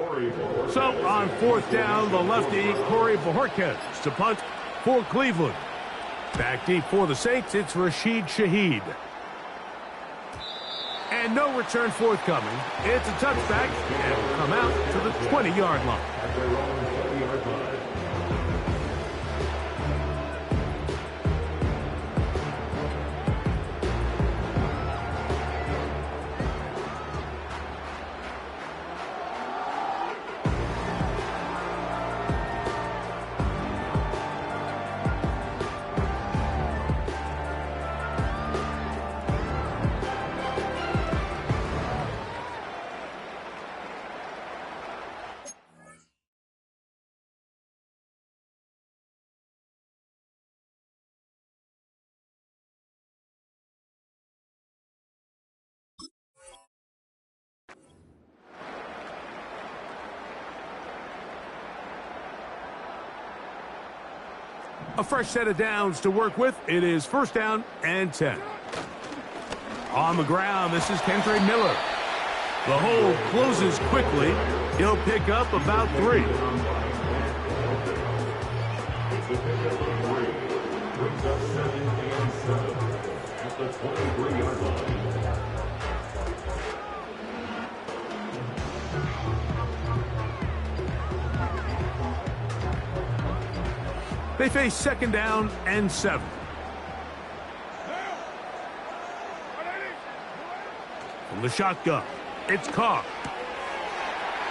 So on fourth down, the lefty Corey Bojorquez to punt for Cleveland. Back deep for the Saints, it's Rashid Shaheed. And no return forthcoming. It's a touchback and will come out to the 20-yard line. A fresh set of downs to work with. It is first down and 10. On the ground, this is Kendre Miller. The hole closes quickly. He'll pick up about 3. At the 23-yard line. They face second down and 7. From the shotgun, it's Carr.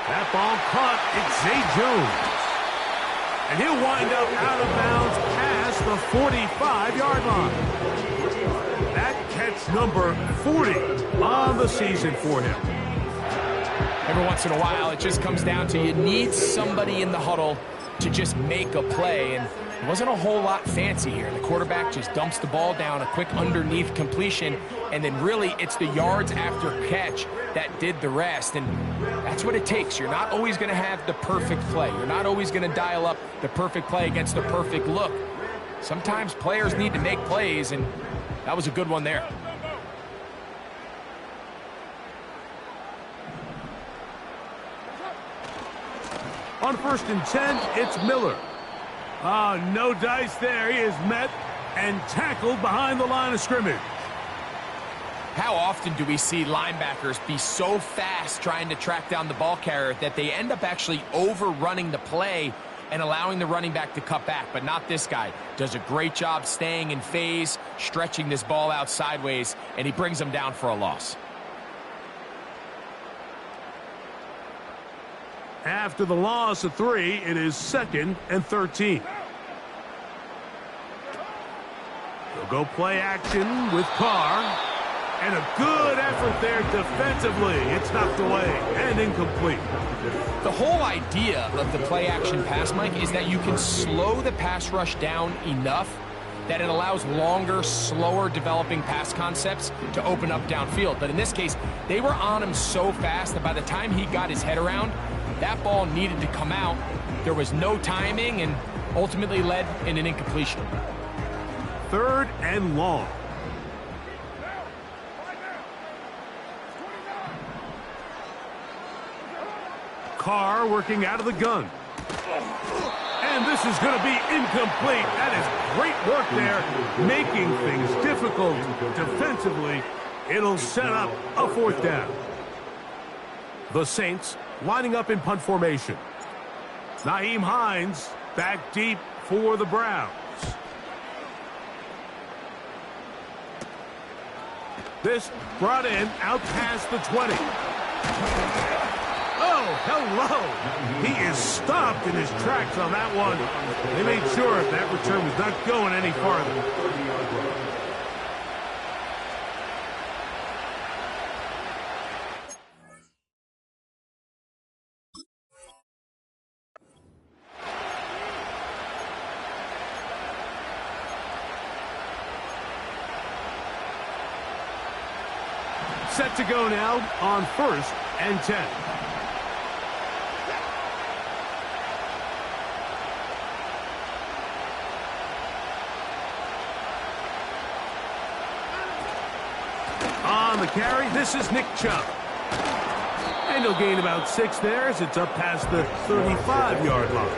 That ball caught. It's Zay Jones. And he'll wind up out of bounds past the 45-yard line. That catch number 40 on the season for him. Every once in a while, it just comes down to you need somebody in the huddle to just make a play, and it wasn't a whole lot fancy here. The quarterback just dumps the ball down, a quick underneath completion, and then really it's the yards after catch that did the rest, and that's what it takes. You're not always going to have the perfect play. You're not always going to dial up the perfect play against the perfect look. Sometimes players need to make plays, and that was a good one there. On first and 10, it's Miller. No dice there. He is met and tackled behind the line of scrimmage. How often do we see linebackers be so fast trying to track down the ball carrier that they end up actually overrunning the play and allowing the running back to cut back? But not this guy. Does a great job staying in phase, stretching this ball out sideways, and he brings them down for a loss. After the loss of 3, it is second and 13. They'll go play action with Carr. And a good effort there defensively. It's knocked away and incomplete. The whole idea of the play action pass, Mike, is that you can slow the pass rush down enough that it allows longer, slower developing pass concepts to open up downfield. But in this case, they were on him so fast that by the time he got his head around, that ball needed to come out. There was no timing and ultimately led in an incompletion. Third and long. Carr working out of the gun. And this is going to be incomplete. That is great work there, making things difficult defensively. It'll set up a fourth down. The Saints lining up in punt formation. Nyheim Hines back deep for the Browns. This brought in out past the 20. Oh, hello. He is stopped in his tracks on that one. They made sure that return was not going any farther. Set to go now on first and 10. On the carry, this is Nick Chubb. And he'll gain about 6 there as it's up past the 35-yard line.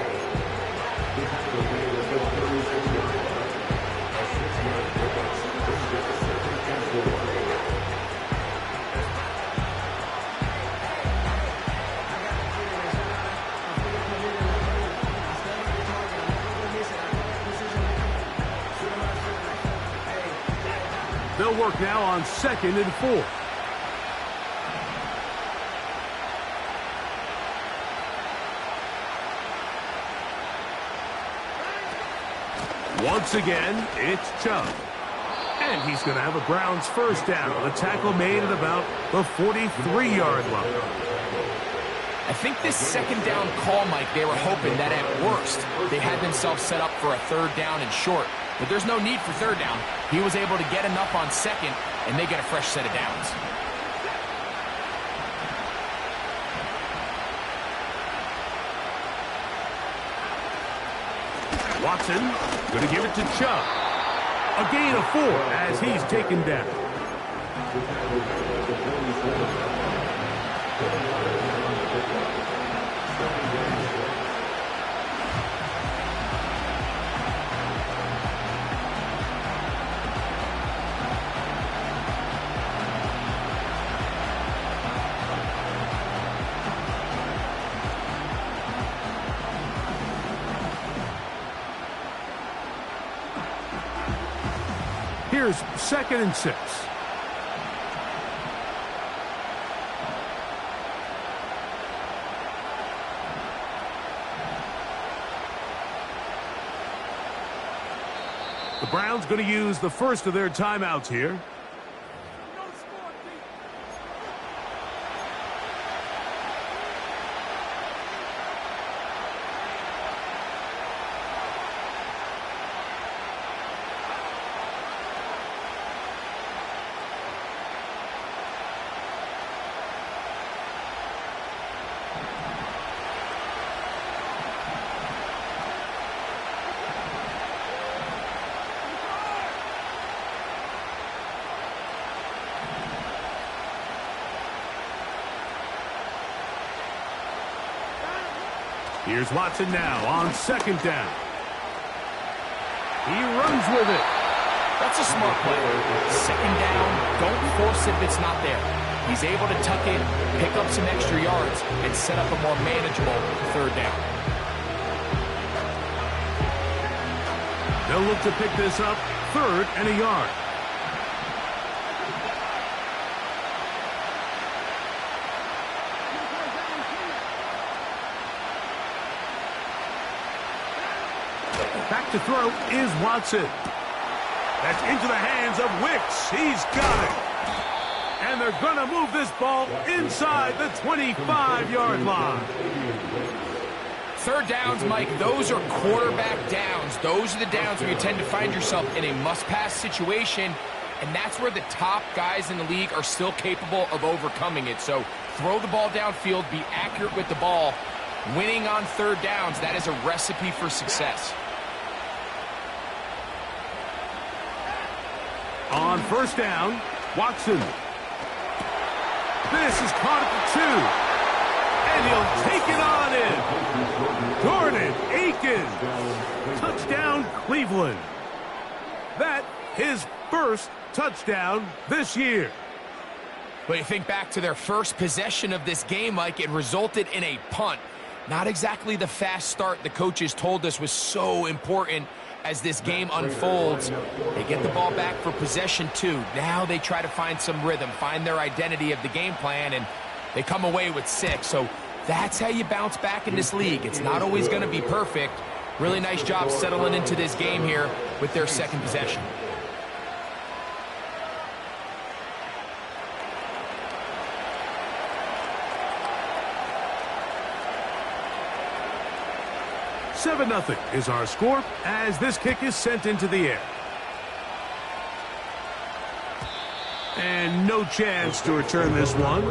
They'll work now on 2nd and 4. Once again, it's Chubb. And he's going to have a Browns first down. A tackle made at about the 43-yard line. I think this 2nd down call, Mike, they were hoping that at worst they had themselves set up for a 3rd down and short. But there's no need for 3rd down. He was able to get enough on 2nd, and they get a fresh set of downs. Watson going to give it to Chubb. A gain of 4 as he's taken down. Here's 2nd and 6. The Browns going to use the first of their timeouts here. Here's Watson now on 2nd down. He runs with it. That's a smart play. 2nd down, don't force it if it's not there. He's able to tuck it, pick up some extra yards, and set up a more manageable 3rd down. They'll look to pick this up 3rd and a yard. Back to throw is Watson. That's into the hands of Wicks. He's got it. And they're going to move this ball inside the 25-yard line. 3rd downs, Mike, those are quarterback downs. Those are the downs where you tend to find yourself in a must-pass situation, and that's where the top guys in the league are still capable of overcoming it. So throw the ball downfield, be accurate with the ball. Winning on 3rd downs, that is a recipe for success. On 1st down, Watson. This is caught at the 2. And he'll take it on in. Jordan Akins. Touchdown, Cleveland. That his first touchdown this year. But you think back to their first possession of this game, Mike, it resulted in a punt. Not exactly the fast start the coaches told us was so important as this game unfolds. They get the ball back for possession 2. Now they try to find some rhythm, find their identity of the game plan, and they come away with 6. So that's how you bounce back in this league. It's not always going to be perfect. Really nice job settling into this game here with their 2nd possession. Nothing is our score as this kick is sent into the air. And no chance to return this one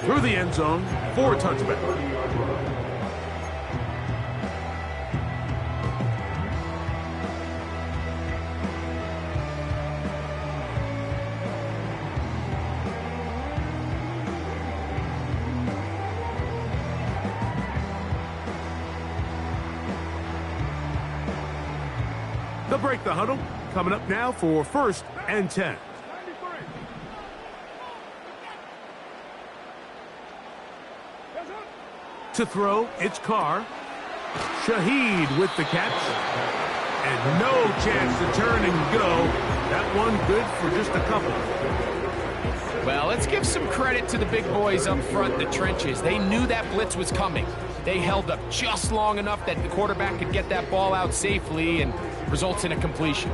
through the end zone for a touchback. They'll break the huddle. Coming up now for 1st and 10. To throw, it's Carr. Shaheed with the catch. And no chance to turn and go. That one good for just a couple. Well, let's give some credit to the big boys up front in the trenches. They knew that blitz was coming. They held up just long enough that the quarterback could get that ball out safely and results in a completion.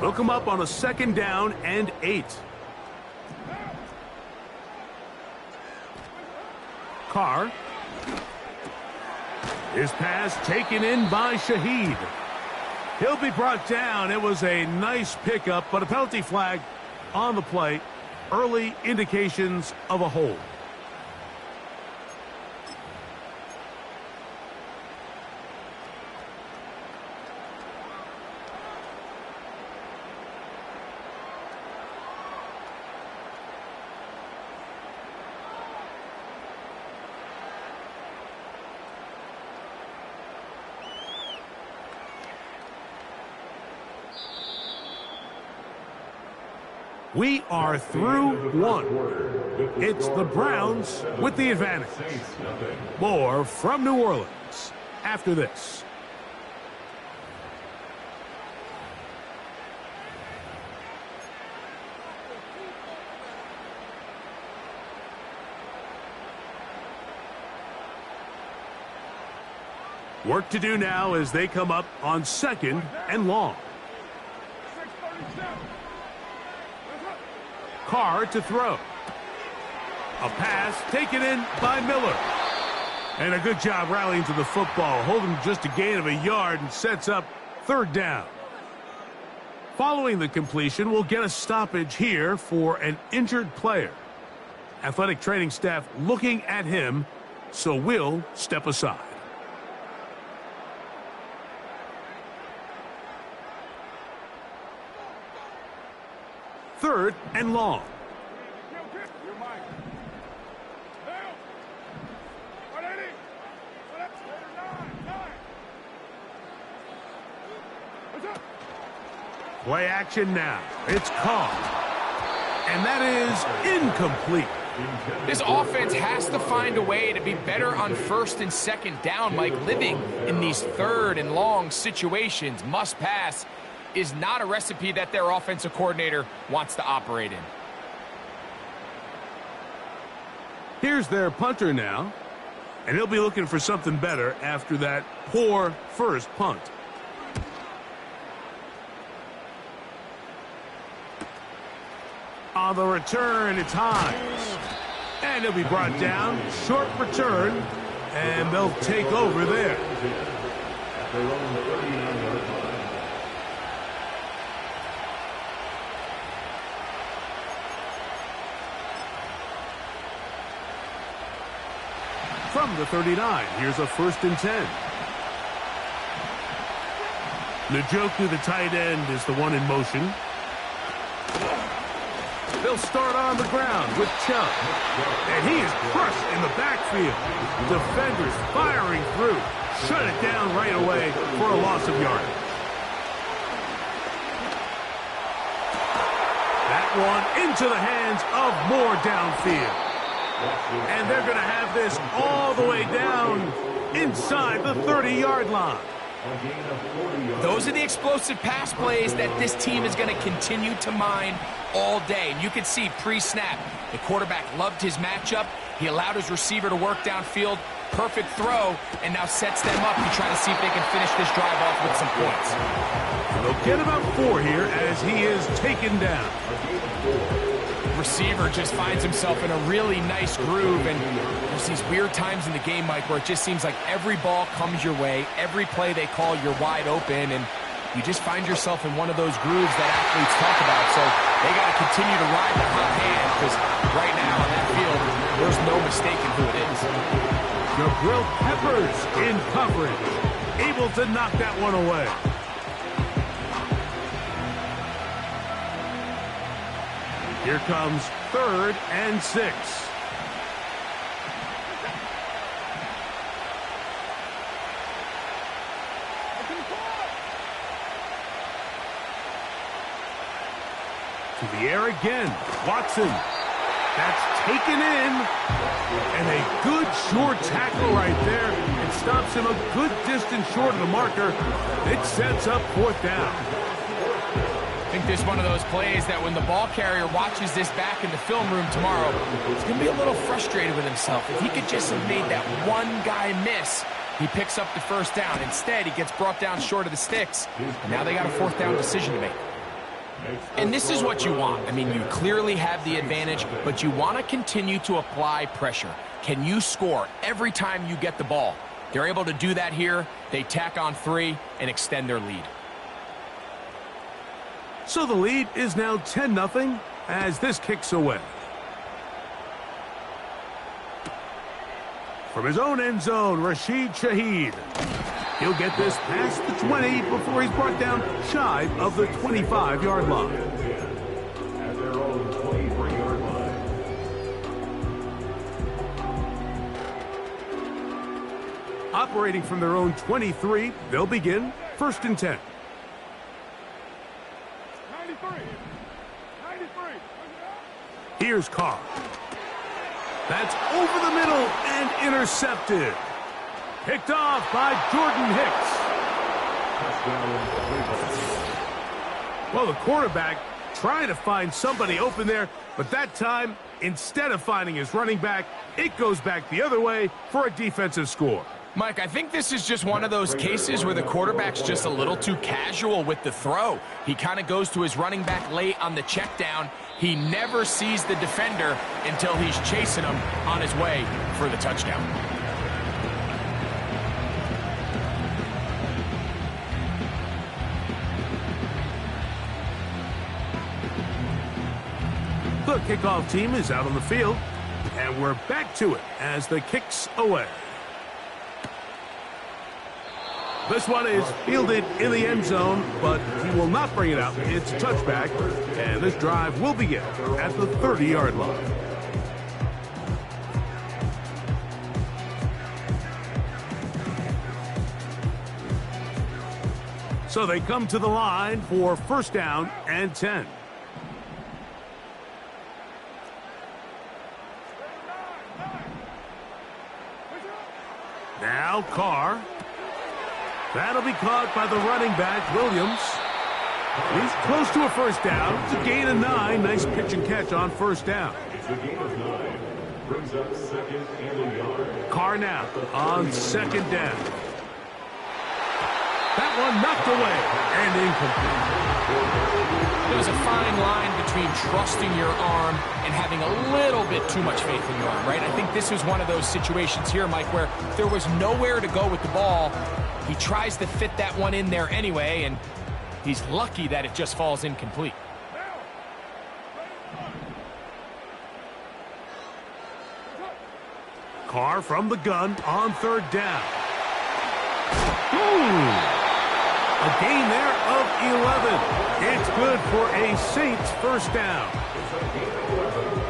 They'll come up on a 2nd down and 8. Carr. His pass taken in by Shaheed. He'll be brought down. It was a nice pickup, but a penalty flag on the play. Early indications of a hold. We are through 1. It's the Browns with the advantage. More from New Orleans after this. Work to do now as they come up on 2nd and long. Carr to throw. A pass taken in by Miller. And a good job rallying to the football, holding just a gain of a yard and sets up 3rd down. Following the completion, we'll get a stoppage here for an injured player. Athletic training staff looking at him, so we'll step aside. Third and long. Play action now. It's caught. And that is incomplete. This offense has to find a way to be better on 1st and 2nd down, Mike. Living in these 3rd and long situations, must pass, is not a recipe that their offensive coordinator wants to operate in. Here's their punter now, and he'll be looking for something better after that poor first punt. On the return, it's Hines. And he'll be brought down. Short return, and they'll take over there. From the 39, here's a 1st and 10. Njoku, the tight end, is the one in motion. They'll start on the ground with Chubb. And he is crushed in the backfield. Defenders firing through. Shut it down right away for a loss of yardage. That one into the hands of Moore downfield. And they're going to have this all the way down inside the 30-yard line. Those are the explosive pass plays that this team is going to continue to mine all day. And you can see pre-snap, the quarterback loved his matchup. He allowed his receiver to work downfield. Perfect throw, and now sets them up to try to see if they can finish this drive off with some points. They'll get about 4 here as he is taken down. Receiver just finds himself in a really nice groove, and there's these weird times in the game, Mike, where it just seems like every ball comes your way, every play they call, you're wide open, and you just find yourself in one of those grooves that athletes talk about. So they got to continue to ride the hot hand, because right now on that field, there's no mistaking who it is. Jabril Peppers in coverage, able to knock that one away. Here comes 3rd and 6. To the air again. Watson. That's taken in. And a good short tackle right there. It stops him a good distance short of the marker. It sets up 4th down. I think this is one of those plays that when the ball carrier watches this back in the film room tomorrow, he's going to be a little frustrated with himself. If he could just have made that one guy miss, he picks up the 1st down. Instead, he gets brought down short of the sticks. And now they got a 4th down decision to make. And this is what you want. I mean, you clearly have the advantage, but you want to continue to apply pressure. Can you score every time you get the ball? They're able to do that here. They tack on 3 and extend their lead. So the lead is now 10-0 as this kicks away. From his own end zone, Rashid Shaheed. He'll get this past the 20 before he's brought down shy of the 25-yard line. At their own 23-yard line. Operating from their own 23, they'll begin 1st and 10. 93. Here's Carr. That's over the middle and intercepted. Picked off by Jordan Hicks. Well, the quarterback trying to find somebody open there, but that time, instead of finding his running back, it goes back the other way for a defensive score. Mike, I think this is just one of those cases where the quarterback's just a little too casual with the throw. He kind of goes to his running back late on the check down. He never sees the defender until he's chasing him on his way for the touchdown. The kickoff team is out on the field, and we're back to it as the kick's away. This one is fielded in the end zone, but he will not bring it out. It's a touchback, and this drive will begin at the 30-yard line. So they come to the line for 1st down and 10. Now Carr. That'll be caught by the running back, Williams. He's close to a 1st down. It's a gain of 9. Nice pitch and catch on 1st down. It's a gain of 9. Brings up 2nd and a yard. Carr now on 2nd down. That one knocked away and incomplete. There's a fine line between trusting your arm and having a little bit too much faith in your arm, right? I think this is one of those situations here, Mike, where there was nowhere to go with the ball. He tries to fit that one in there anyway, and he's lucky that it just falls incomplete. Carr from the gun on 3rd down. Ooh. A gain there of 11. It's good for a Saints 1st down.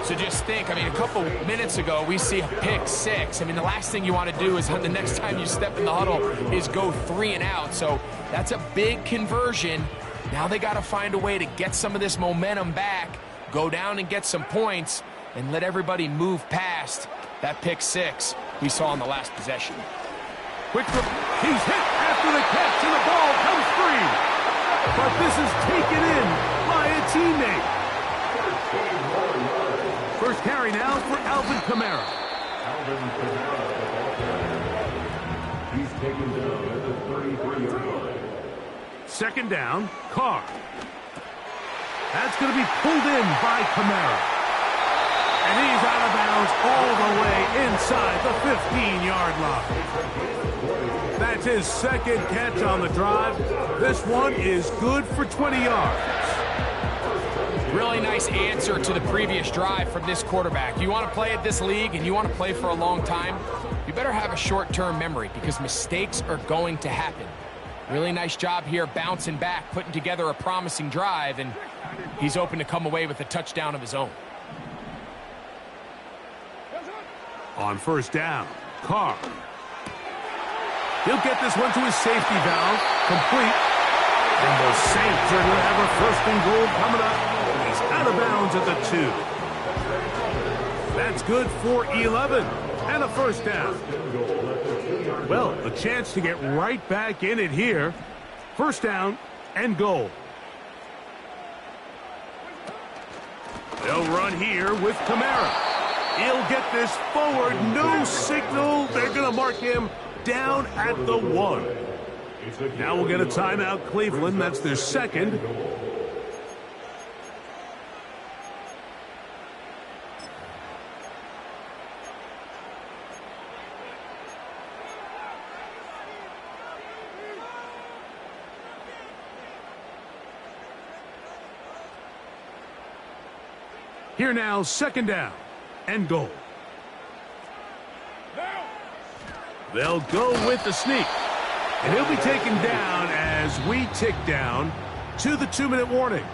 So just think, I mean, a couple minutes ago, we see a pick 6. I mean, the last thing you want to do is the next time you step in the huddle is go 3 and out. So that's a big conversion. Now they got to find a way to get some of this momentum back, go down and get some points, and let everybody move past that pick 6 we saw in the last possession. He's hit after the catch, and the ball comes free. But this is taken in by a teammate. First carry now for Alvin Kamara. He's taken down at the 33-yard line. 2nd down, Carr. That's going to be pulled in by Kamara. And he's out of bounds all the way inside the 15-yard line. That's his 2nd catch on the drive. This one is good for 20 yards. Really nice answer to the previous drive from this quarterback. You want to play at this league and you want to play for a long time, you better have a short-term memory because mistakes are going to happen. Really nice job here bouncing back, putting together a promising drive, and he's open to come away with a touchdown of his own. On 1st down, Carr. He'll get this one to his safety valve, complete. And the Saints are going to have a first and goal coming up. He's out of bounds at the 2. That's good for 11 and a first down. Well, a chance to get right back in it here. First down and goal. They'll run here with Kamara. He'll get this forward. No signal. They're going to mark him down at the 1. Now we'll get a timeout, Cleveland. That's their second. Here now, second down and goal. They'll go with the sneak. And he'll be taken down as we tick down to the 2-minute warning.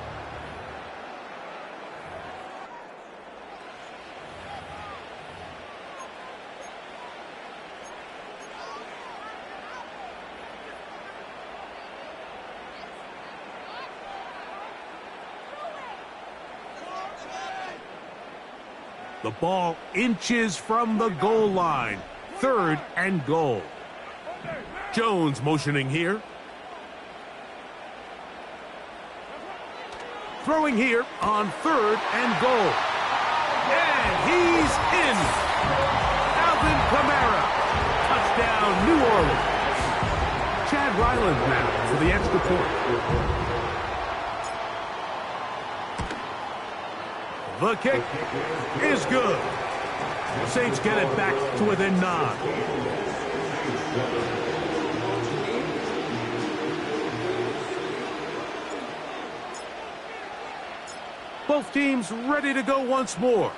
The ball inches from the goal line. Third and goal. Jones motioning here. Throwing here on third and goal. And he's in. Alvin Kamara. Touchdown, New Orleans. Chad Ryland now for the extra point. The kick is good. The Saints get it back to within 9. Both teams ready to go once more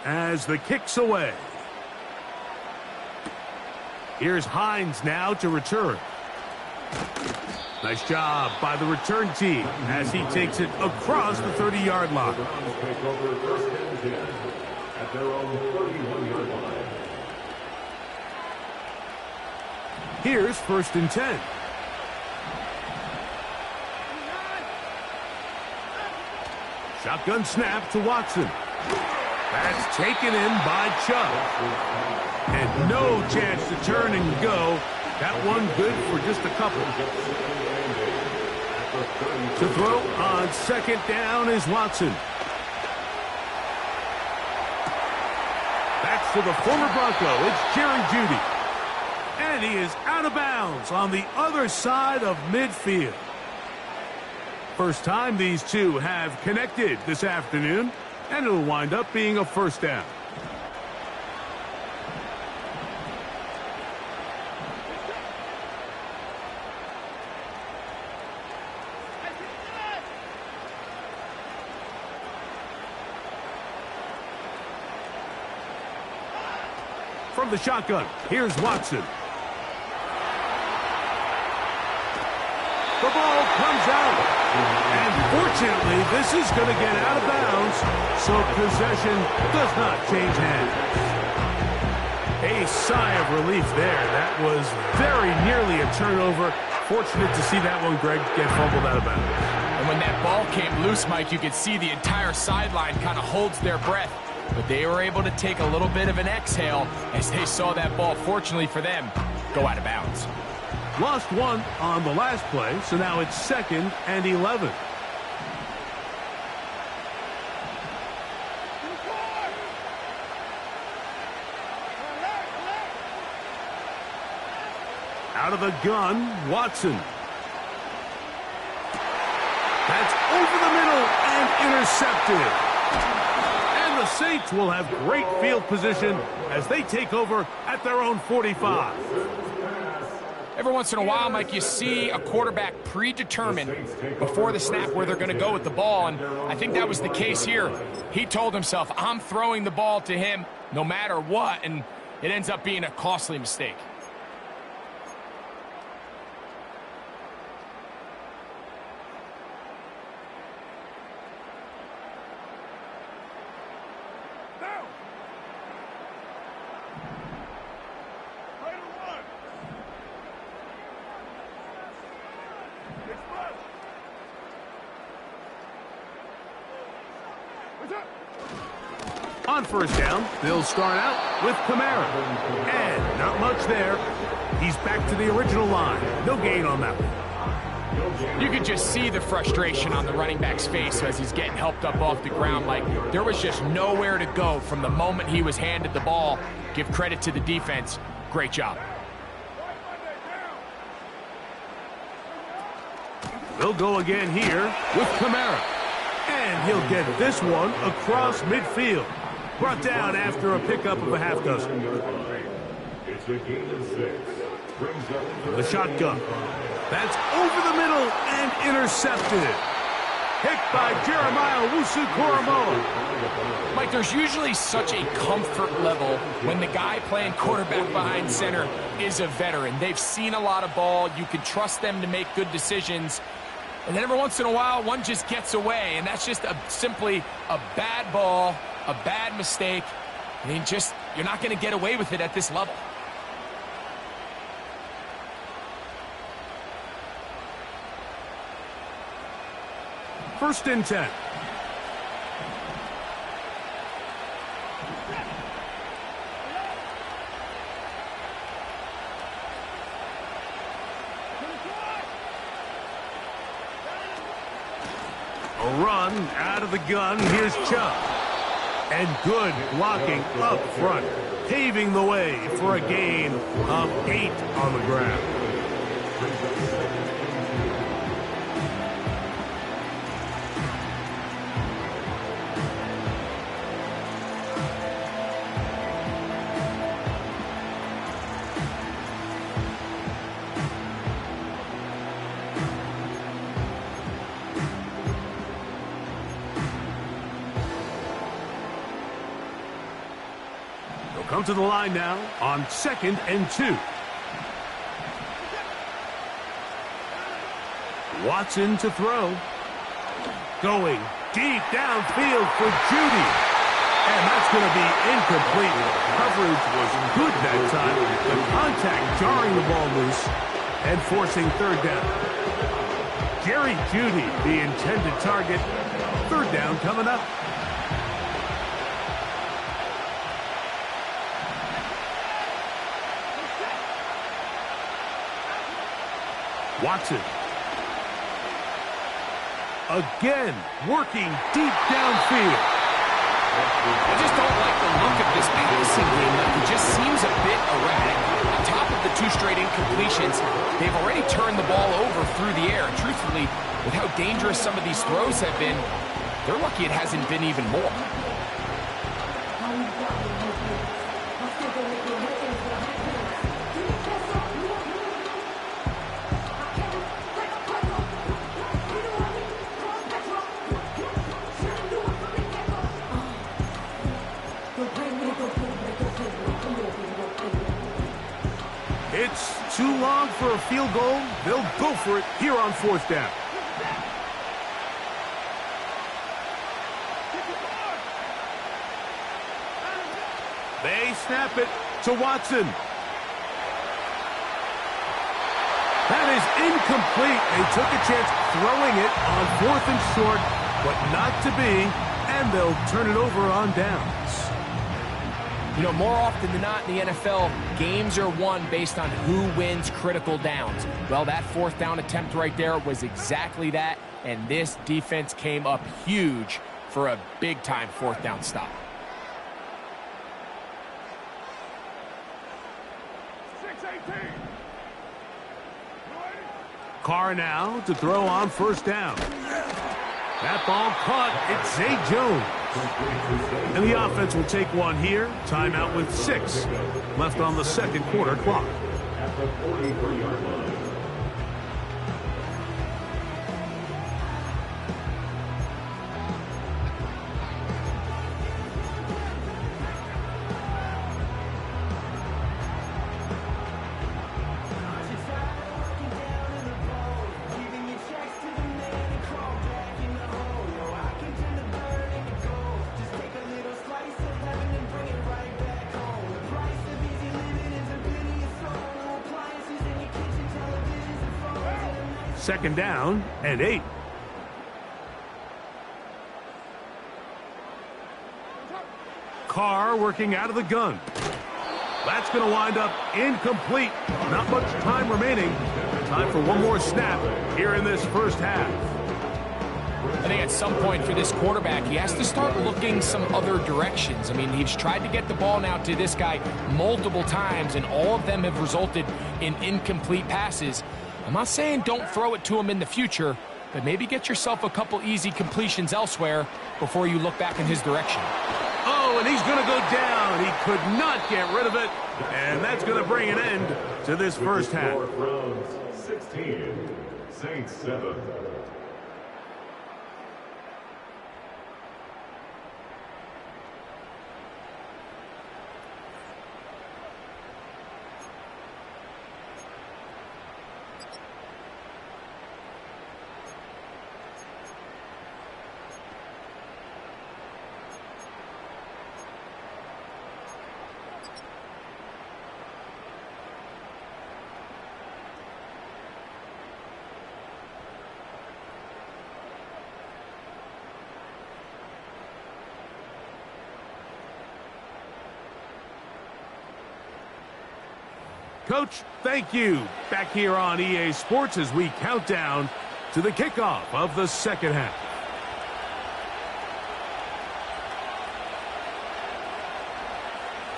as the kick's away. Here's Hines now to return. Nice job by the return team as he takes it across the 30-yard line. Here's first and 10. Shotgun snap to Watson. That's taken in by Chubb. And no chance to turn and go. That one good for just a couple. To throw on second down is Watson. That's to the former Bronco. It's Jerry Jeudy. And he is out of bounds on the other side of midfield. First time these two have connected this afternoon, and it'll wind up being a first down. From the shotgun, here's Watson. The ball comes out. And fortunately, this is going to get out of bounds, so possession does not change hands. A sigh of relief there. That was very nearly a turnover. Fortunate to see that one, Greg, get fumbled out of bounds. And when that ball came loose, Mike, you could see the entire sideline kind of holds their breath. But they were able to take a little bit of an exhale as they saw that ball, fortunately for them, go out of bounds. Lost one on the last play, so now it's second and 11. Out of the gun, Watson. That's over the middle and intercepted. And the Saints will have great field position as they take over at their own 45. Every once in a while, Mike, you see a quarterback predetermine before the snap where they're going to go with the ball, and I think that was the case here. He told himself, I'm throwing the ball to him no matter what, and it ends up being a costly mistake. On first down, they'll start out with Kamara. And not much there. He's back to the original line. No gain on that one. You could just see the frustration on the running back's face as he's getting helped up off the ground. Like, there was just nowhere to go from the moment he was handed the ball. Give credit to the defense. Great job. They'll go again here with Kamara. And he'll get this one across midfield. Brought down after a pickup of a half dozen. It's a gain of 6. The shotgun. That's over the middle and intercepted. Hit by Jeremiah Owusu-Koramoah. Mike, there's usually such a comfort level when the guy playing quarterback behind center is a veteran. They've seen a lot of ball. You can trust them to make good decisions. And then every once in a while, one just gets away, and that's just simply a bad ball, a bad mistake. I mean, you're not going to get away with it at this level. First and 10. A run out of the gun. Here's Chubb. And good blocking up front, paving the way for a gain of 8 on the ground. Come to the line now on 2nd and 2. Watson to throw. Going deep downfield for Judy. And that's going to be incomplete. Coverage was good that time. The contact jarring the ball loose and forcing 3rd down. Jerry Judy, the intended target. 3rd down coming up. Watson. Again, working deep downfield. I just don't like the look of this passing game. Like, it just seems a bit erratic. On top of the 2 straight incompletions, they've already turned the ball over through the air. And truthfully, with how dangerous some of these throws have been, they're lucky it hasn't been even more. It's too long for a field goal. They'll go for it here on 4th down. They snap it to Watson. That is incomplete. They took a chance throwing it on 4th and short, but not to be, and they'll turn it over on downs. You know, more often than not in the NFL, games are won based on who wins critical downs. Well, that 4th down attempt right there was exactly that, and this defense came up huge for a big-time 4th down stop. Carr now to throw on 1st down. That ball caught. It's Zay Jones. And the offense will take one here. Timeout with 6 left on the 2nd quarter clock. At the 43-yard line. Second down and 8. Carr working out of the gun. That's going to wind up incomplete. Not much time remaining. Time for one more snap here in this first half. I think at some point for this quarterback, he has to start looking some other directions. I mean, he's tried to get the ball now to this guy multiple times, and all of them have resulted in incomplete passes. I'm not saying don't throw it to him in the future, but maybe get yourself a couple easy completions elsewhere before you look back in his direction. Oh, and he's going to go down. He could not get rid of it, and that's going to bring an end to this first half. Browns 16, Saints 7. Coach, thank you. Back here on EA Sports as we count down to the kickoff of the second half.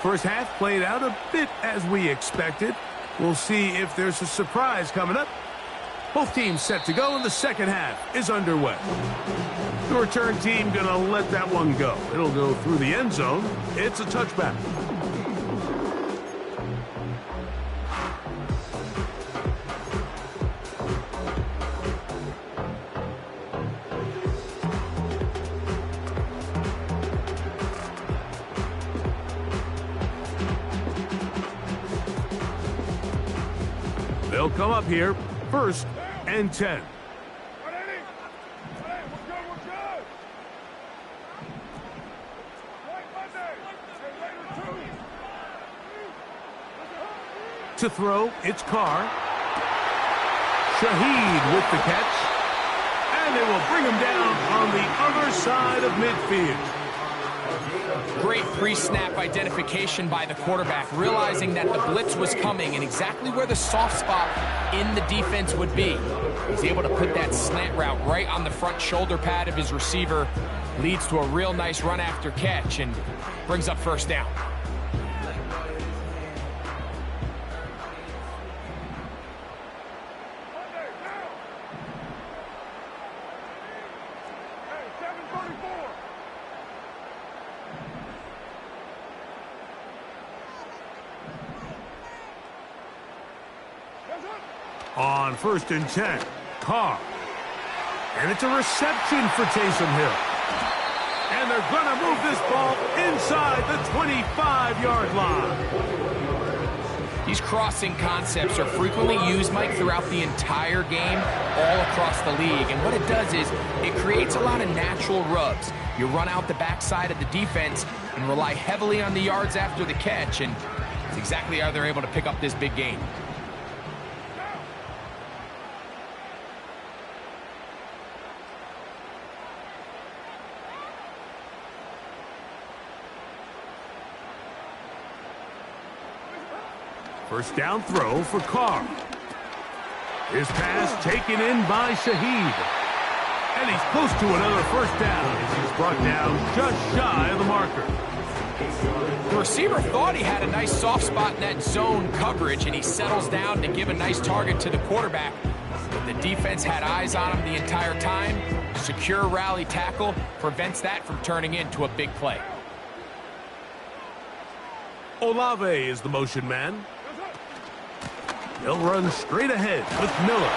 First half played out a bit as we expected. We'll see if there's a surprise coming up. Both teams set to go, and the second half is underway. The return team going to let that one go. It'll go through the end zone. It's a touchback. They'll come up here, 1st and 10. To throw, it's Carr. Shaheed with the catch. And they will bring him down on the other side of midfield. Great pre-snap identification by the quarterback, realizing that the blitz was coming and exactly where the soft spot in the defense would be. He's able to put that slant route right on the front shoulder pad of his receiver. Leads to a real nice run after catch and brings up first down. On 1st and 10, Carr. And it's a reception for Taysom Hill. And they're going to move this ball inside the 25-yard line. These crossing concepts are frequently used, Mike, throughout the entire game, all across the league. And what it does is it creates a lot of natural rubs. You run out the backside of the defense and rely heavily on the yards after the catch, and it's exactly how they're able to pick up this big gain. First down throw for Carr. His pass taken in by Shaheed. And he's close to another first down as he's brought down just shy of the marker. The receiver thought he had a nice soft spot in that zone coverage, and he settles down to give a nice target to the quarterback. But the defense had eyes on him the entire time. Secure rally tackle prevents that from turning into a big play. Olave is the motion man. He'll run straight ahead with Miller.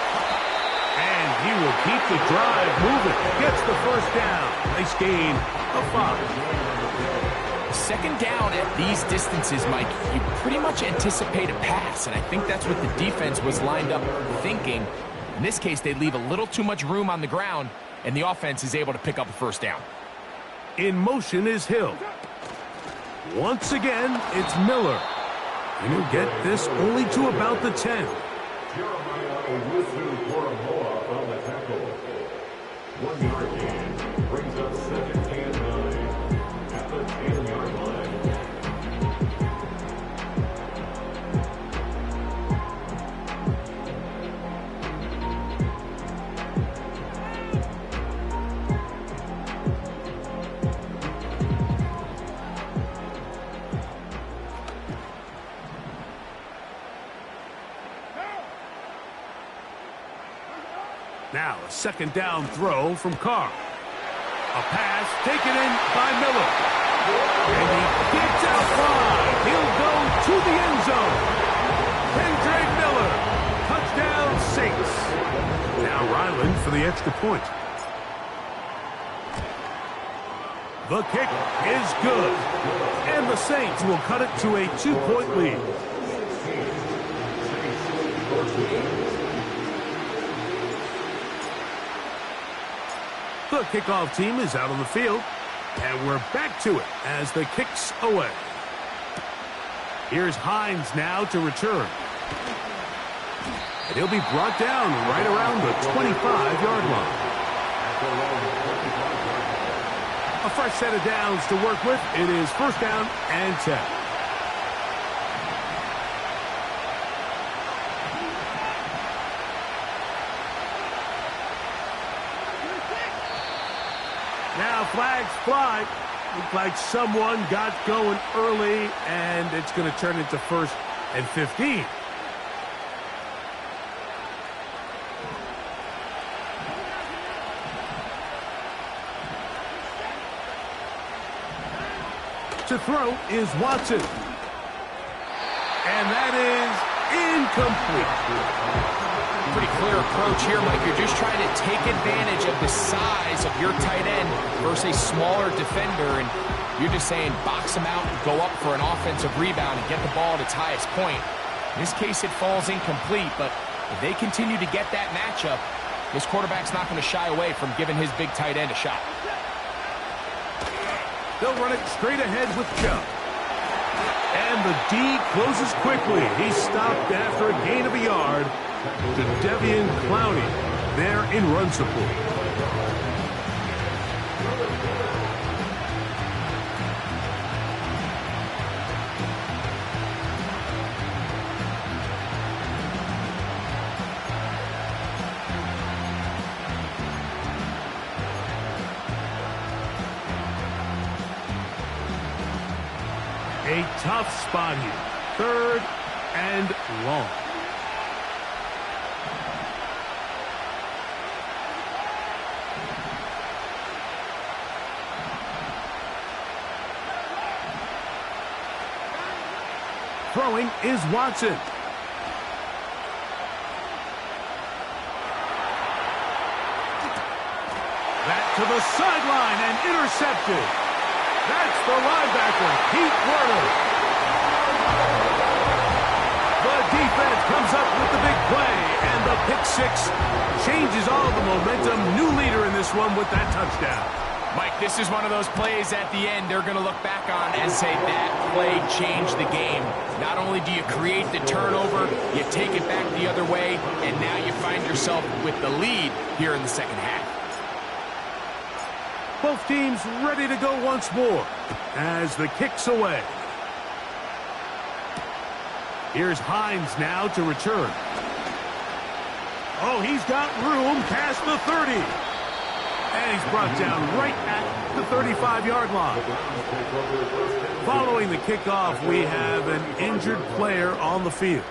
And he will keep the drive moving. Gets the first down. Nice gain of 5. Second down at these distances, Mike, you pretty much anticipate a pass, and I think that's what the defense was lined up thinking. In this case, they leave a little too much room on the ground, and the offense is able to pick up a first down. In motion is Hill. Once again, it's Miller. And he'll get this only to about the 10. Jeremiah Owusu-Koramoah on the tackle. 1 yard gain brings up 2nd and 9 at the 10-yard line. Second down throw from Carr. A pass taken in by Miller. And he gets out wide. He'll go to the end zone. Kendrick Miller. Touchdown Saints. Now Ryland for the extra point. The kick is good. And the Saints will cut it to a 2-point lead. The kickoff team is out on the field. And we're back to it as the kick's away. Here's Hines now to return. And he'll be brought down right around the 25-yard line. A fresh set of downs to work with. It is first down and 10. Now flags fly. Looked like someone got going early, and it's going to turn into first and 15. To throw is Watson. And that is incomplete. Pretty clear approach here, Mike. You're just trying to take advantage of the size of your tight end versus a smaller defender, and you're just saying box him out and go up for an offensive rebound and get the ball at its highest point. In this case, it falls incomplete, but if they continue to get that matchup, this quarterback's not going to shy away from giving his big tight end a shot. They'll run it straight ahead with Chubb. And the D closes quickly. He's stopped after a gain of a yard to Devian Clowney there in run support. A tough spot here. Third and long. Throwing is Watson. That to the sideline and intercepted. That's the linebacker, Pete Werner. The defense comes up with the big play, and the pick six changes all the momentum. New leader in this one with that touchdown. Mike, this is one of those plays at the end they're going to look back on and say that play changed the game. Not only do you create the turnover, you take it back the other way, and now you find yourself with the lead here in the second half. Both teams ready to go once more as the kick's away. Here's Hines now to return. Oh, he's got room past the 30. And he's brought down right at the 35-yard line. Following the kickoff, we have an injured player on the field.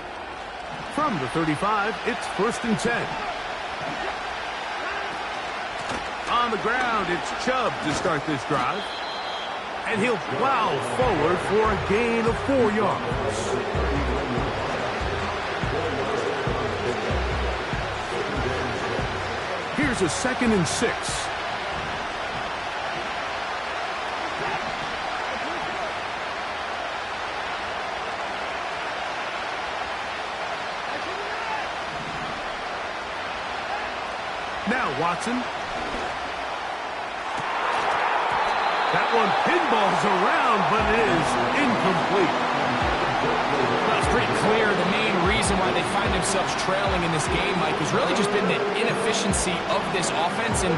From the 35, it's first and 10. On the ground, it's Chubb to start this drive. And he'll plow forward for a gain of 4 yards. Here's a second and 6. Now Watson. That one pinballs around, but it is incomplete. Well, it's pretty clear the main reason why they find themselves trailing in this game, Mike, has really just been the inefficiency of this offense and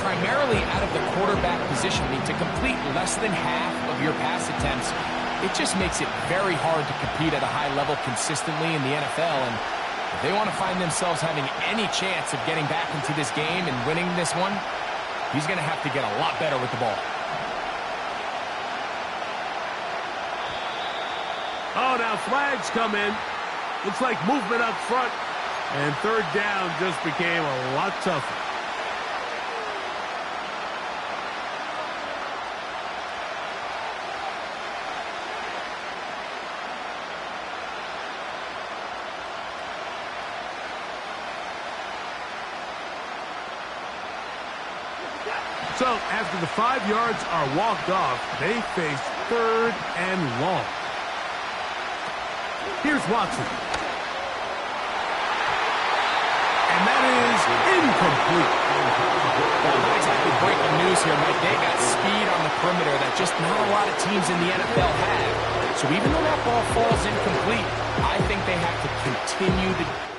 primarily out of the quarterback position. I mean, to complete less than half of your pass attempts, it just makes it very hard to compete at a high level consistently in the NFL. And if they want to find themselves having any chance of getting back into this game and winning this one, he's going to have to get a lot better with the ball. Oh, now flags come in. Looks like movement up front. And third down just became a lot tougher. So after the 5 yards are walked off, they face 3rd and long. Here's Watson. And that is incomplete. Well, not exactly breaking news here, Mike. They got speed on the perimeter that just not a lot of teams in the NFL have. So even though that ball falls incomplete, I think they have to continue to...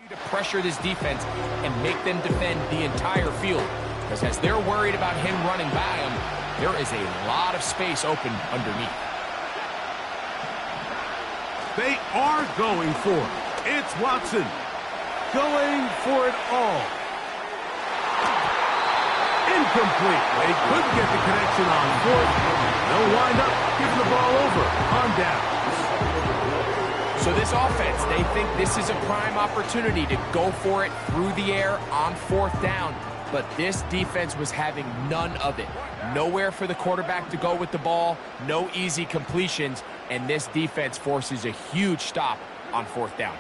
to pressure this defense and make them defend the entire field. Because as they're worried about him running by them, there is a lot of space open underneath. They are going for it. It's Watson going for it all. Incomplete. They couldn't get the connection on 4th. They'll wind up giving the ball over on down. So this offense, they think this is a prime opportunity to go for it through the air on 4th down. But this defense was having none of it. Nowhere for the quarterback to go with the ball, no easy completions, and this defense forces a huge stop on 4th down.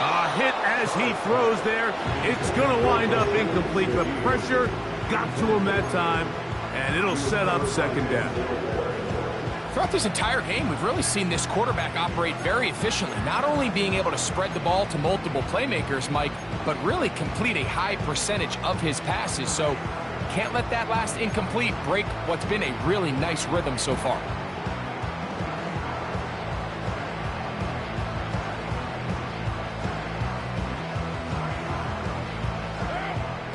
A hit as he throws there. It's going to wind up incomplete. The pressure got to him that time, and it'll set up 2nd down. Throughout this entire game, we've really seen this quarterback operate very efficiently, not only being able to spread the ball to multiple playmakers, Mike, but really complete a high percentage of his passes. So can't let that last incomplete break what's been a really nice rhythm so far.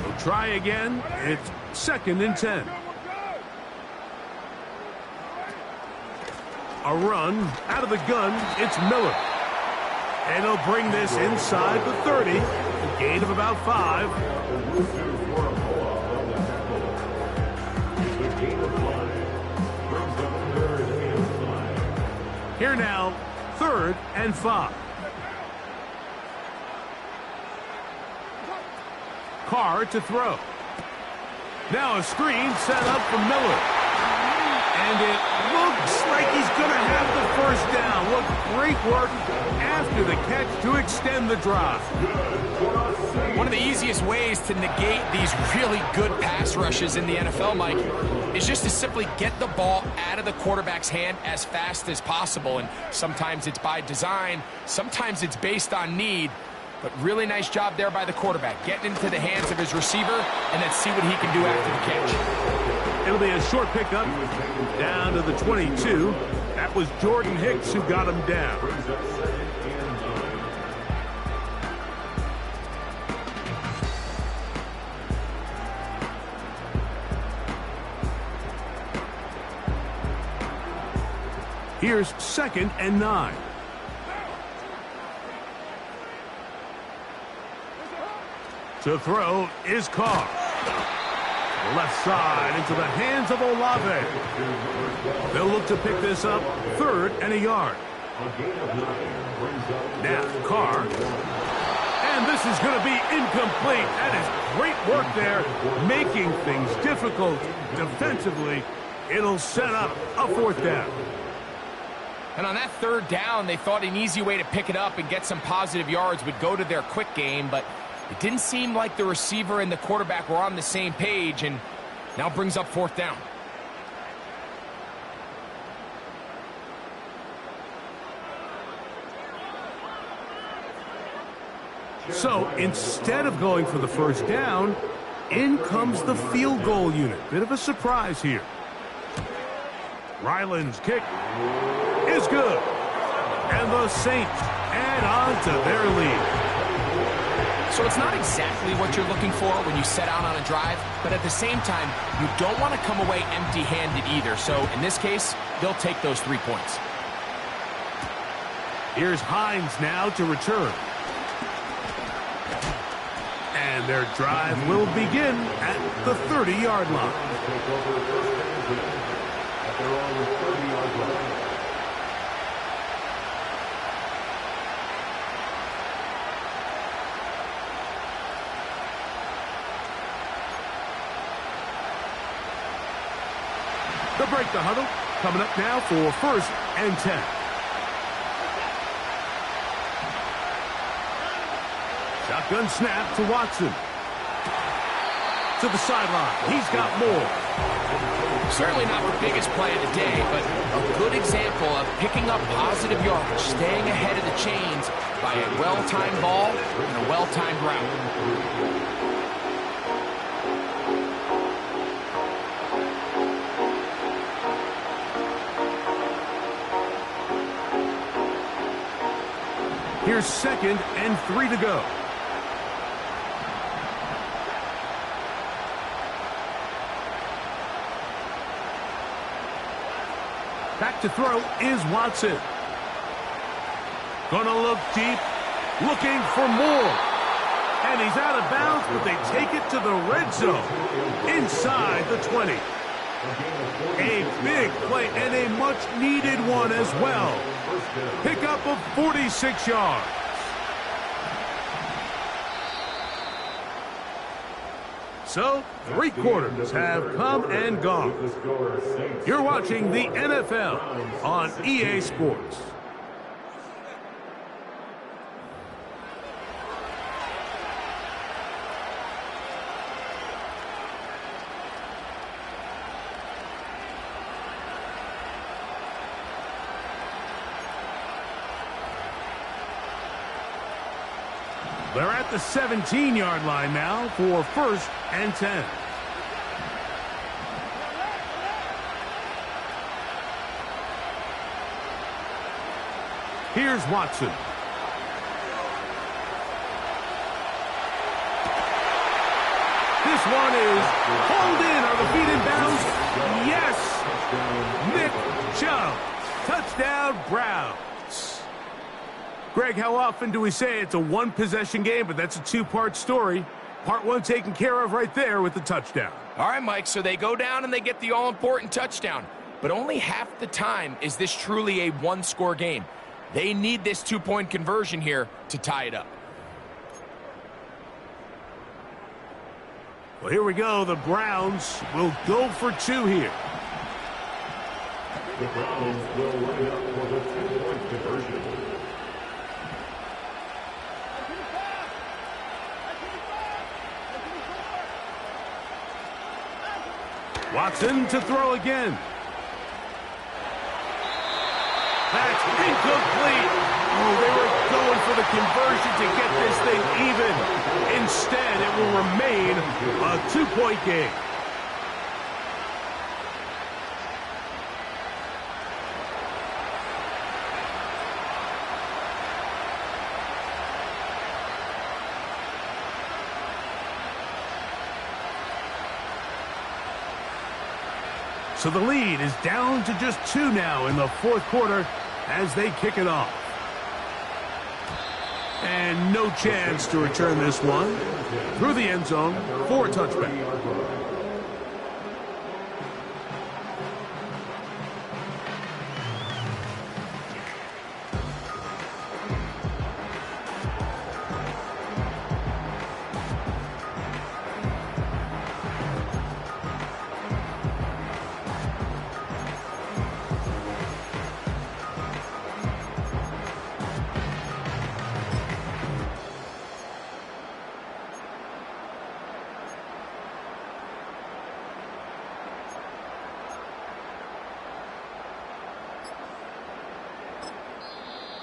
We'll try again. It's 2nd and 10. A run out of the gun. It's Miller. And he'll bring this inside the 30. A gain of about 5. Here now, 3rd and 5. Carr to throw. Now a screen set up for Miller. And it looks like he's going to have the 1st down. What great work after the catch to extend the drive. One of the easiest ways to negate these really good pass rushes in the NFL, Mike, is just to simply get the ball out of the quarterback's hand as fast as possible. And sometimes it's by design, sometimes it's based on need. But really nice job there by the quarterback, getting into the hands of his receiver, and let's see what he can do after the catch. It'll be a short pickup down to the 22. That was Jordan Hicks who got him down. Here's 2nd and 9. To throw is Carr. Left side into the hands of Olave. They'll look to pick this up 3rd and a yard. Now Carr. And this is going to be incomplete. That is great work there, making things difficult defensively. It'll set up a 4th down. And on that 3rd down, they thought an easy way to pick it up and get some positive yards would go to their quick game, but it didn't seem like the receiver and the quarterback were on the same page, and now brings up 4th down. So instead of going for the 1st down, in comes the field goal unit. Bit of a surprise here. Ryland's kick is good. And the Saints add on to their lead. So it's not exactly what you're looking for when you set out on a drive, but at the same time, you don't want to come away empty-handed either. So in this case, they'll take those 3 points. Here's Hines now to return. And their drive will begin at the 30-yard line. Take over first and 10 at their own 30-yard line. They'll break the huddle. Coming up now for first and 10. Shotgun snap to Watson. To the sideline. He's got more. Certainly not the biggest play of the day, but a good example of picking up positive yardage, staying ahead of the chains by a well-timed ball and a well-timed route. Here's 2nd and 3 to go. Back to throw is Watson. Gonna look deep, looking for more. And he's out of bounds, but they take it to the red zone, inside the 20. A big play and a much-needed one as well. Pickup of 46 yards. So, 3 quarters have come and gone. You're watching the NFL on EA Sports. They're at the 17-yard line now for first and 10. Here's Watson. This one is hauled in. Are the feet in bounds? Yes! Nick Chubb. Touchdown, Browns. Greg, how often do we say it's a one-possession game, but that's a two-part story? Part one taken care of right there with the touchdown. All right, Mike, so they go down and they get the all-important touchdown. But only half the time is this truly a one-score game. They need this two-point conversion here to tie it up. Well, here we go. The Browns will go for 2 here. The Browns will line up for the two-point conversion. Watson to throw again. That's incomplete. Oh, they were going for the conversion to get this thing even. Instead, it will remain a 2-point game. So the lead is down to just 2 now in the 4th quarter as they kick it off. And no chance to return this one. Through the end zone for a touchback.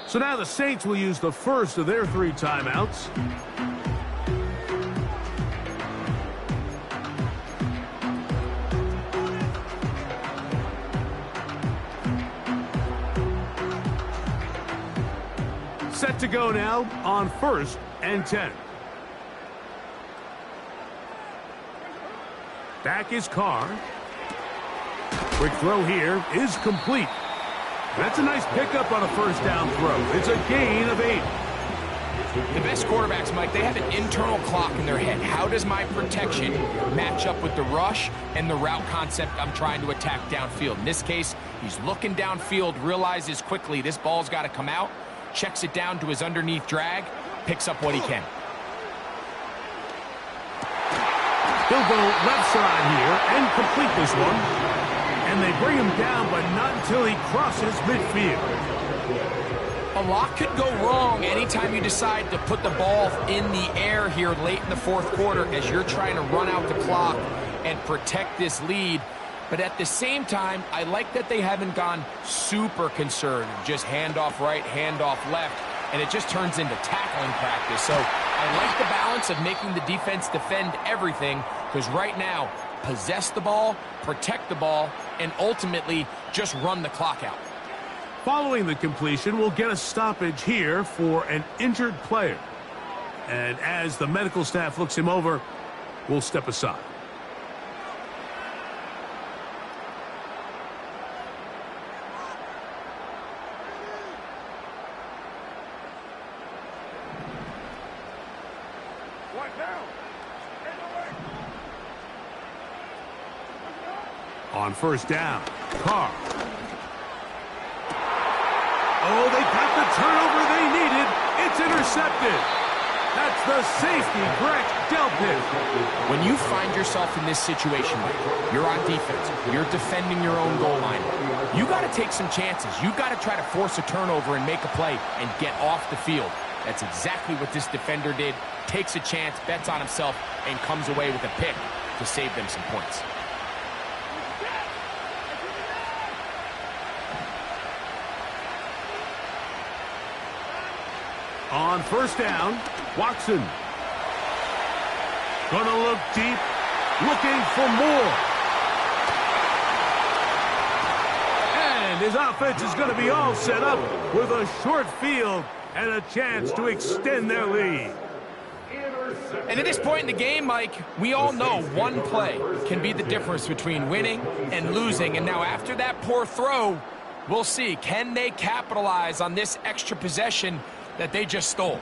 So now the Saints will use the first of their 3 timeouts. Set to go now on first and 10. Back is Carr. Quick throw here is complete. That's a nice pickup on a first down throw. It's a gain of 8. The best quarterbacks, Mike, they have an internal clock in their head. How does my protection match up with the rush and the route concept I'm trying to attack downfield? In this case, he's looking downfield, realizes quickly this ball's got to come out, checks it down to his underneath drag, picks up what he can. He'll go left side here and complete this one. And they bring him down, but not until he crosses midfield. A lot could go wrong anytime you decide to put the ball in the air here late in the fourth quarter as you're trying to run out the clock and protect this lead. But at the same time, I like that they haven't gone super conservative, just handoff right, handoff left, and it just turns into tackling practice. So I like the balance of making the defense defend everything, because right now, possess the ball, protect the ball, and ultimately just run the clock out. Following the completion, we'll get a stoppage here for an injured player. And as the medical staff looks him over, we'll step aside. On first down, Carr. Oh, they got the turnover they needed. It's intercepted. That's the safety, Greg Delpit. When you find yourself in this situation, you're on defense, you're defending your own goal line, you got to take some chances. You got to try to force a turnover and make a play and get off the field. That's exactly what this defender did. Takes a chance, bets on himself, and comes away with a pick to save them some points. On first down, Watson. Gonna look deep, looking for more. And his offense is going to be all set up with a short field and a chance to extend their lead. And at this point in the game, Mike, we all know one play can be the difference between winning and losing. And now after that poor throw, we'll see, can they capitalize on this extra possession that they just stole?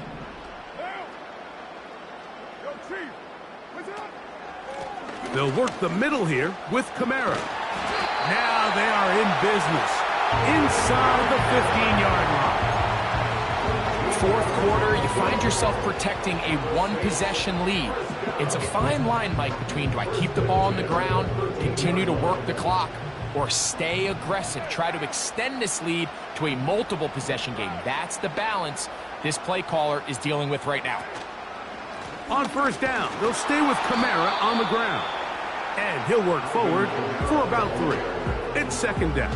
They'll work the middle here with Kamara. Now they are in business inside the 15-yard line. Fourth quarter, you find yourself protecting a one-possession lead. It's a fine line, Mike, between do I keep the ball on the ground, continue to work the clock, or stay aggressive, try to extend this lead to a multiple possession game. That's the balance this play caller is dealing with right now. On first down, they'll stay with Kamara on the ground. And he'll work forward for about 3. It's second down.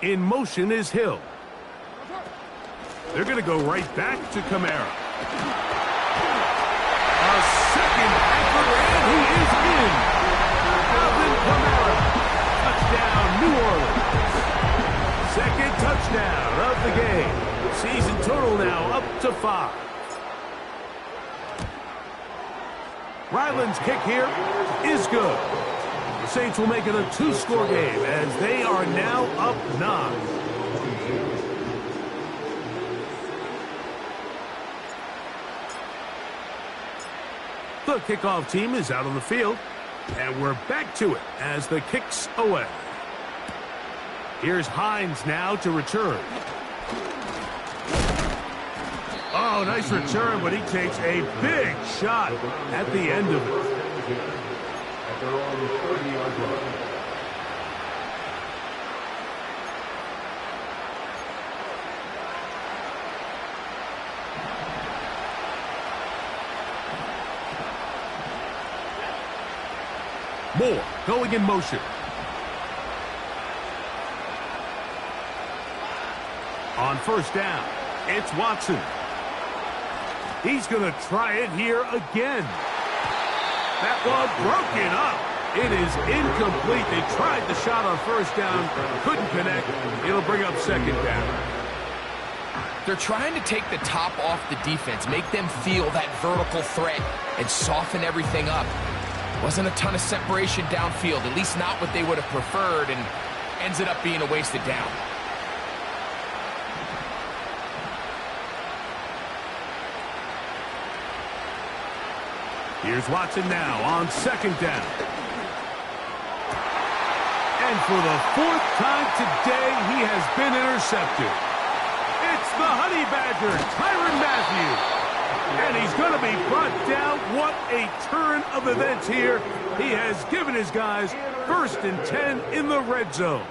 In motion is Hill. They're going to go right back to Kamara. A second effort, and he is in. Alvin Kamara. Touchdown, New Orleans. Second touchdown of the game. Season total now up to 5. Ryland's kick here is good. The Saints will make it a 2-score game as they are now up 9. The kickoff team is out on the field, and we're back to it as the kick's away. Here's Hines now to return. Oh, nice return, but he takes a big shot at the end of it. 10 at their own 30-yard line. Moore going in motion. On first down, it's Watson. He's going to try it here again. That one broken up. It is incomplete. They tried the shot on first down, couldn't connect. It'll bring up second down. They're trying to take the top off the defense, make them feel that vertical threat, and soften everything up. Wasn't a ton of separation downfield, at least not what they would have preferred, and ends up being a wasted down. Here's Watson now on second down. And for the fourth time today, he has been intercepted. It's the Honey Badger, Tyrann Mathieu. And he's going to be brought down. What a turn of events here. He has given his guys 1st and 10 in the red zone.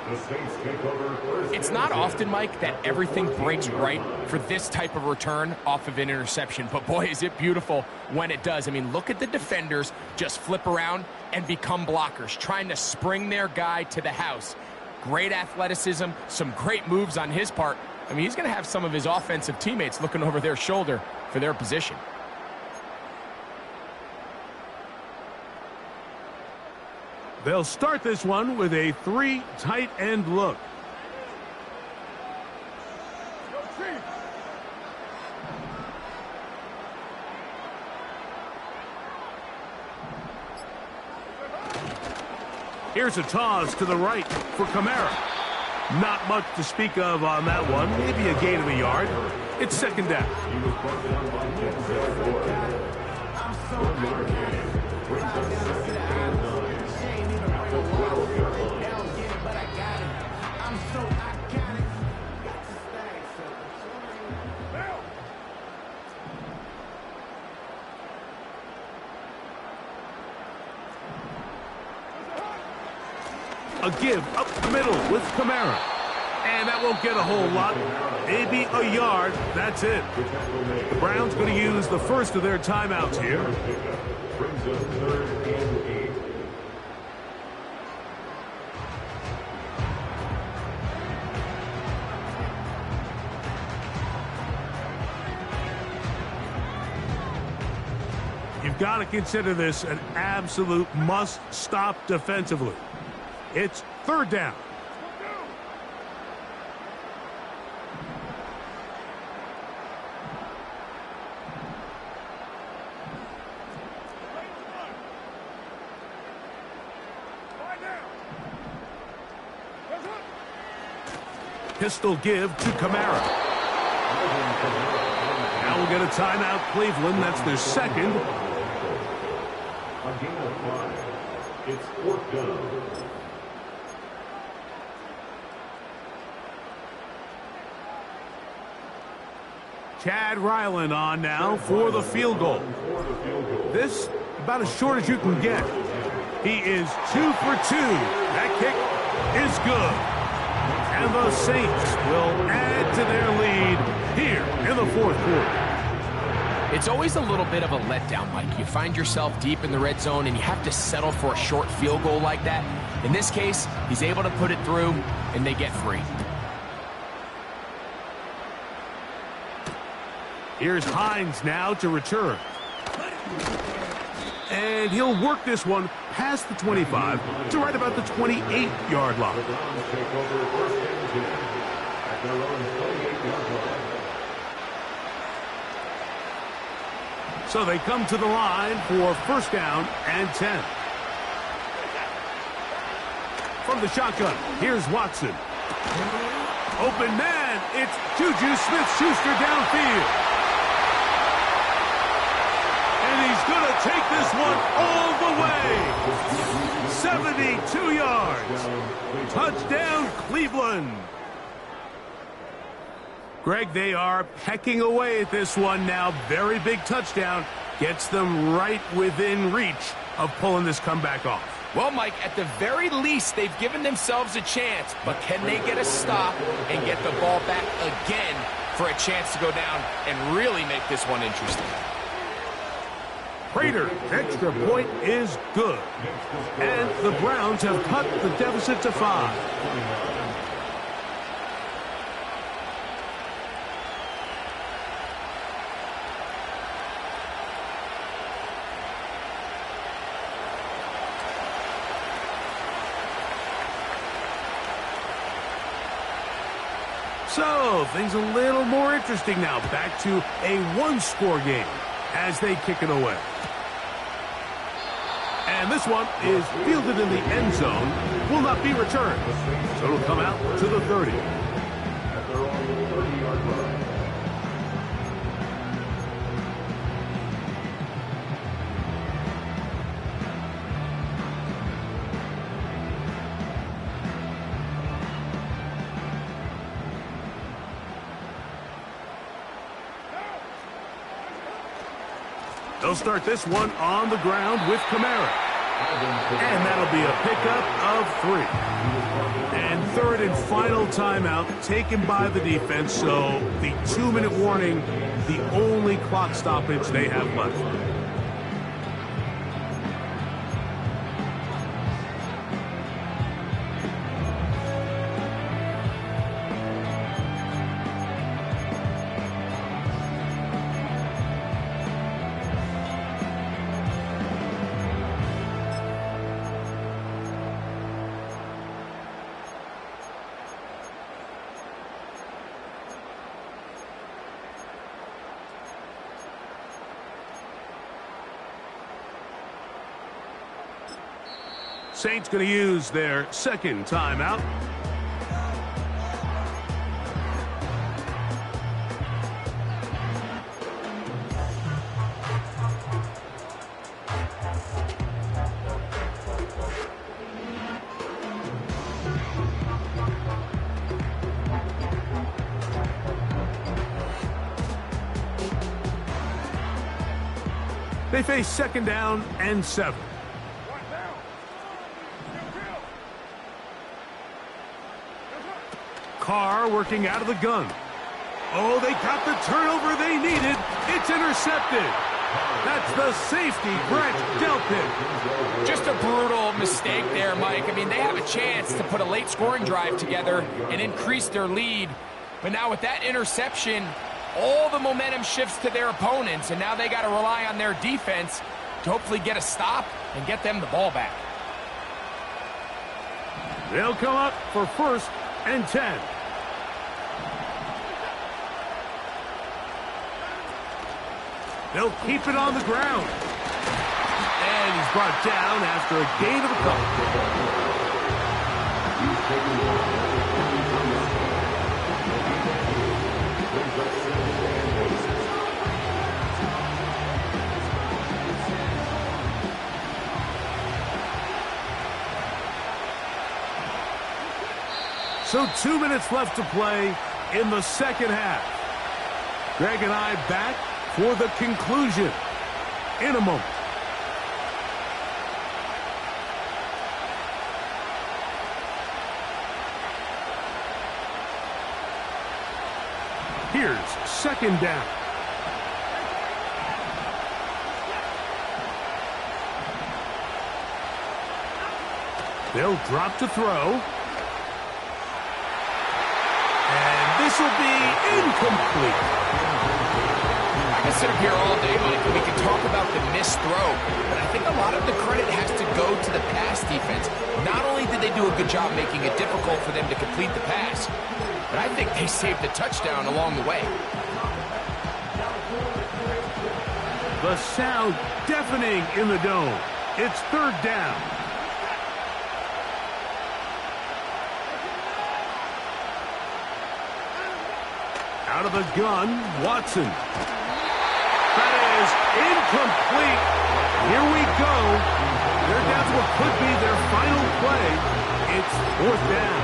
It's not often, Mike, that everything breaks right for this type of return off of an interception. But boy, is it beautiful when it does. I mean, look at the defenders just flip around and become blockers, trying to spring their guy to the house. Great athleticism, some great moves on his part. I mean, he's going to have some of his offensive teammates looking over their shoulder for their position. They'll start this one with a 3 tight end look. Here's a toss to the right for Kamara. Not much to speak of on that one. Maybe a gain of a yard. It's second down. A give up the middle with Kamara. And that won't get a whole lot. Maybe a yard. That's it. The Browns going to use the first of their timeouts here. Brings up 3rd and 8. You've got to consider this an absolute must-stop defensively. It's 3rd down. Pistol give to Kamara. Now we'll get a timeout, Cleveland. That's their second. A gain of 5. It's 4th down. Chad Ryland on now for the field goal. This about as short as you can get. He is 2 for 2. That kick is good. And the Saints will add to their lead here in the 4th quarter. It's always a little bit of a letdown, Mike. You find yourself deep in the red zone and you have to settle for a short field goal like that. In this case, he's able to put it through and they get 3. Here's Hines now to return. And he'll work this one past the 25 to right about the 28-yard line. Take over 1st and 10 at their own 28-yard line. So they come to the line for 1st down and 10. From the shotgun, here's Watson. Open man, it's Juju Smith-Schuster downfield. And he's going to take this one all the way. 72 yards. Touchdown, Cleveland. Greg, they are pecking away at this one now. Very big touchdown. Gets them right within reach of pulling this comeback off. Well, Mike, at the very least, they've given themselves a chance, but can they get a stop and get the ball back again for a chance to go down and really make this one interesting? Prater's extra point is good. And the Browns have cut the deficit to 5. So, things a little more interesting now. Back to a one-score game as they kick it away. And this one is fielded in the end zone, will not be returned. So it'll come out to the 30. At their own 30-yard line. They'll start this one on the ground with Kamara. And that'll be a pickup of 3. And third and final timeout taken by the defense. So the 2-minute warning, the only clock stoppage they have left. Saints going to use their second timeout. They face second down and 7. Carr working out of the gun. Oh, they got the turnover they needed. It's intercepted. That's the safety, Brett Delpit. Just a brutal mistake there, Mike. I mean, they have a chance to put a late scoring drive together and increase their lead. But now with that interception, all the momentum shifts to their opponents, and now they got to rely on their defense to hopefully get a stop and get them the ball back. They'll come up for first and 10. They'll keep it on the ground. And he's brought down after a gain of a So 2 minutes left to play in the second half. Greg and I back for the conclusion in a moment. Here's second down. They'll drop to throw. And this will be incomplete. I can sit up here all day, Mike, and we can talk about the missed throw, but I think a lot of the credit has to go to the pass defense. Not only did they do a good job making it difficult for them to complete the pass, but I think they saved the touchdown along the way. The sound deafening in the dome. It's third down. Out of the gun, Watson. That is incomplete. Here we go. They're down to what could be their final play. It's fourth down.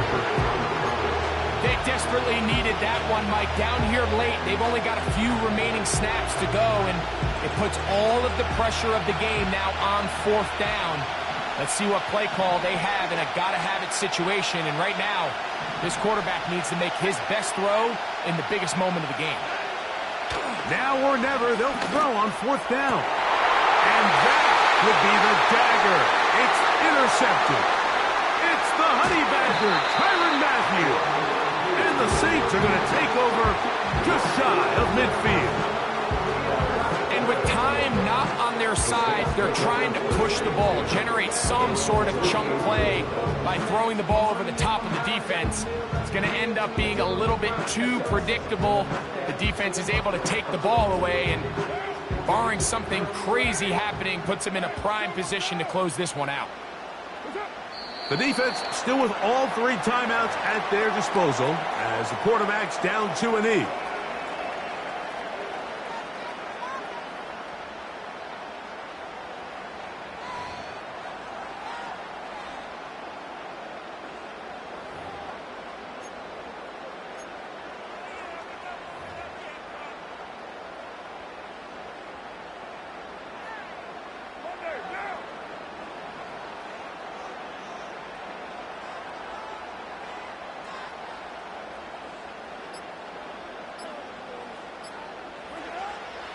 They desperately needed that one, Mike. Down here late, they've only got a few remaining snaps to go, and it puts all of the pressure of the game now on 4th down. Let's see what play call they have in a gotta-have-it situation, and right now, this quarterback needs to make his best throw in the biggest moment of the game. Now or never, they'll throw on 4th down. And that would be the dagger. It's intercepted. It's the Honey Badger, Tyrann Mathieu. And the Saints are going to take over just shy of midfield. And with time not on their side, they're trying to push the ball, generate some sort of chunk play by throwing the ball over the top of the defense. It's going to end up being a little bit too predictable. The defense is able to take the ball away, and barring something crazy happening, puts them in a prime position to close this one out. The defense still with all 3 timeouts at their disposal as the quarterback's down to a knee.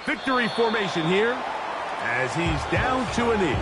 Victory formation here as he's down to a knee.